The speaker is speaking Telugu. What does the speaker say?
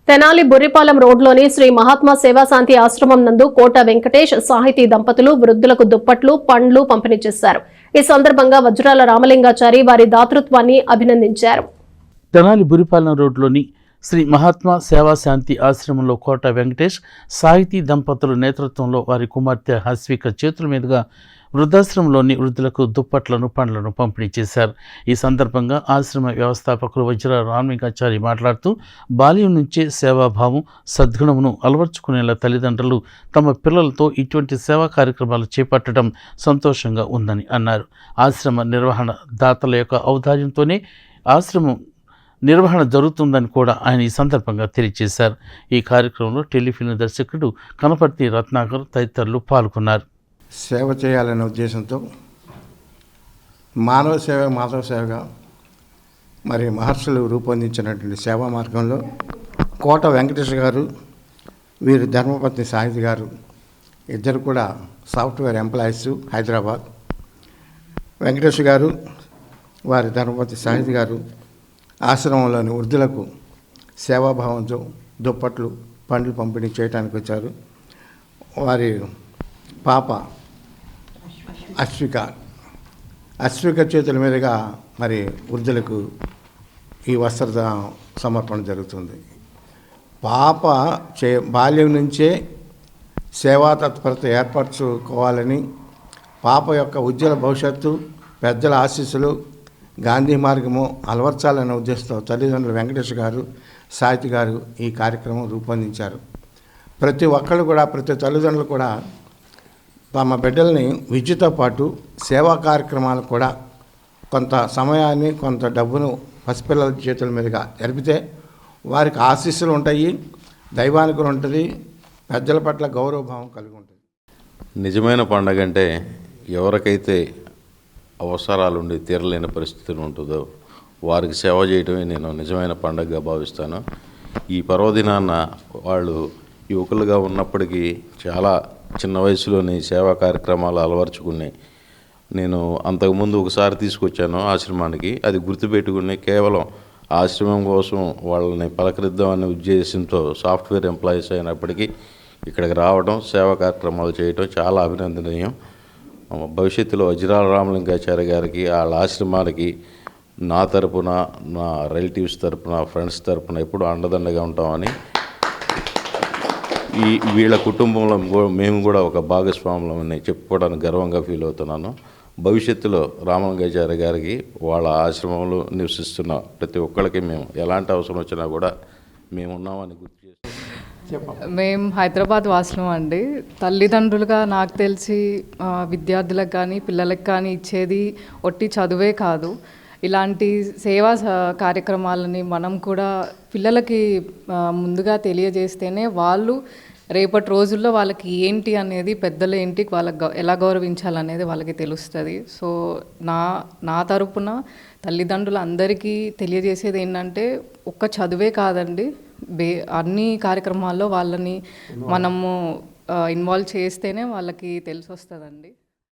తెనాలి బుర్రిపాలెం రోడ్లోని శ్రీ మహాత్మా సేవాశాంతి ఆశ్రమం నందు కోట వెంకటేష్ సాహితీ దంపతులు వృద్ధులకు దుప్పట్లు పండ్లు పంపిణీ చేశారు. ఈ సందర్భంగా వజ్రాల రామలింగాచారి వారి దాతృత్వాన్ని అభినందించారు. తెనాలి బుర్రిపాలెం రోడ్లోని శ్రీ మహాత్మా సేవాశాంతి ఆశ్రమంలో కోట వెంకటేష్ సాహితీ దంపతుల నేతృత్వంలో వారి కుమార్తె హస్విక చేతుల మీదుగా వృద్ధాశ్రమంలోని వృద్ధులకు దుప్పట్లను పండ్లను పంపిణీ చేశారు. ఈ సందర్భంగా ఆశ్రమ వ్యవస్థాపకులు వజ్రాల రామలింగాచారి మాట్లాడుతూ బాల్యం నుంచే సేవాభావం సద్గుణమును అలవర్చుకునేలా తల్లిదండ్రులు తమ పిల్లలతో ఇటువంటి సేవా కార్యక్రమాలు చేపట్టడం సంతోషంగా ఉందని అన్నారు. ఆశ్రమ నిర్వహణ దాతల యొక్క ఔదార్యంతోనే ఆశ్రమం నిర్వహణ జరుగుతుందని కూడా ఆయన ఈ సందర్భంగా తెలియజేశారు. ఈ కార్యక్రమంలో టెలిఫిల్మ్ దర్శకుడు కనపర్తి రత్నాకర్ తదితరులు పాల్గొన్నారు. సేవ చేయాలనే ఉద్దేశంతో మానవ సేవ మాధవ సేవగా మరి మహర్షులు రూపొందించినటువంటి సేవా మార్గంలో కోట వెంకటేష్ గారు వీరి ధర్మపత్ని సాహితి గారు ఇద్దరు కూడా సాఫ్ట్వేర్ ఎంప్లాయీస్ హైదరాబాద్. వెంకటేష్ గారు వారి ధర్మపత్ని సాహితి గారు ఆశ్రమంలోని వృద్ధులకు సేవాభావంతో దుప్పట్లు పండ్లు పంపిణీ చేయడానికి వచ్చారు. వారి పాప అశ్విక చేతుల మీదుగా మరి వృద్ధులకు ఈ వస్త్ర సమర్పణ జరుగుతుంది. పాప బాల్యం నుంచే సేవా తత్పరత ఏర్పరచుకోవాలని, పాప యొక్క ఉజ్వల భవిష్యత్తు పెద్దల ఆశీస్సులు గాంధీ మార్గము అలవర్చాలనే ఉద్దేశంతో తల్లిదండ్రులు వెంకటేష్ గారు సాహితి గారు ఈ కార్యక్రమం రూపొందించారు. ప్రతి ఒక్కళ్ళు కూడా ప్రతి తల్లిదండ్రులు కూడా తమ బిడ్డల్ని విద్యతో పాటు సేవా కార్యక్రమాలు కూడా కొంత సమయాన్ని కొంత డబ్బును పసిపిల్లల చేతుల మీదుగా జరిపితే వారికి ఆశీస్సులు ఉంటాయి, దైవానికి ఉంటుంది, పెద్దల పట్ల గౌరవభావం కలిగి ఉంటుంది. నిజమైన పండగ అంటే ఎవరికైతే అవసరాలుండి తీరలేని పరిస్థితులు ఉంటుందో వారికి సేవ చేయడమే నేను నిజమైన పండగగా భావిస్తాను. ఈ పర్వదినాన్న వాళ్ళు యువకులుగా ఉన్నప్పటికీ చాలా చిన్న వయసులోని సేవా కార్యక్రమాలు అలవర్చుకుని నేను అంతకుముందు ఒకసారి తీసుకొచ్చాను ఆశ్రమానికి. అది గుర్తుపెట్టుకుని కేవలం ఆశ్రమం కోసం వాళ్ళని పలకరిద్దామనే ఉద్దేశంతో సాఫ్ట్వేర్ ఎంప్లాయీస్ అయినప్పటికీ ఇక్కడికి రావడం సేవా కార్యక్రమాలు చేయడం చాలా అభినందనీయం. భవిష్యత్తులో వజ్రాల రామలింగాచార్య గారికి వాళ్ళ ఆశ్రమానికి నా తరపున, నా రిలేటివ్స్ తరపున, ఫ్రెండ్స్ తరపున ఎప్పుడూ అండదండగా ఉంటామని, వీళ్ళ కుటుంబంలో మేము కూడా ఒక భాగస్వాములమని చెప్పుకోవడానికి గర్వంగా ఫీల్ అవుతున్నాను. భవిష్యత్తులో రామలింగాచార్య గారికి వాళ్ళ ఆశ్రమంలో నివసిస్తున్న ప్రతి ఒక్కరికి మేము ఎలాంటి అవసరం వచ్చినా కూడా మేము ఉన్నామని గుర్తు చేస్తాం. మేము హైదరాబాద్ వాసులం అండి. తల్లిదండ్రులుగా నాకు తెలిసి విద్యార్థులకు కానీ పిల్లలకు కానీ ఇచ్చేది ఒట్టి చదువే కాదు, ఇలాంటి సేవా కార్యక్రమాలని మనం కూడా పిల్లలకి ముందుగా తెలియజేస్తేనే వాళ్ళు రేపటి రోజుల్లో వాళ్ళకి ఏంటి అనేది, పెద్దలు ఏంటి, వాళ్ళకి ఎలా గౌరవించాలనేది వాళ్ళకి తెలుస్తుంది. సో నా తరపున తల్లిదండ్రులందరికీ తెలియజేసేది ఏంటంటే ఒక్క చదువే కాదండి, అన్ని కార్యక్రమాల్లో వాళ్ళని మనము ఇన్వాల్వ్ చేస్తేనే వాళ్ళకి తెలిసి వస్తుందండి.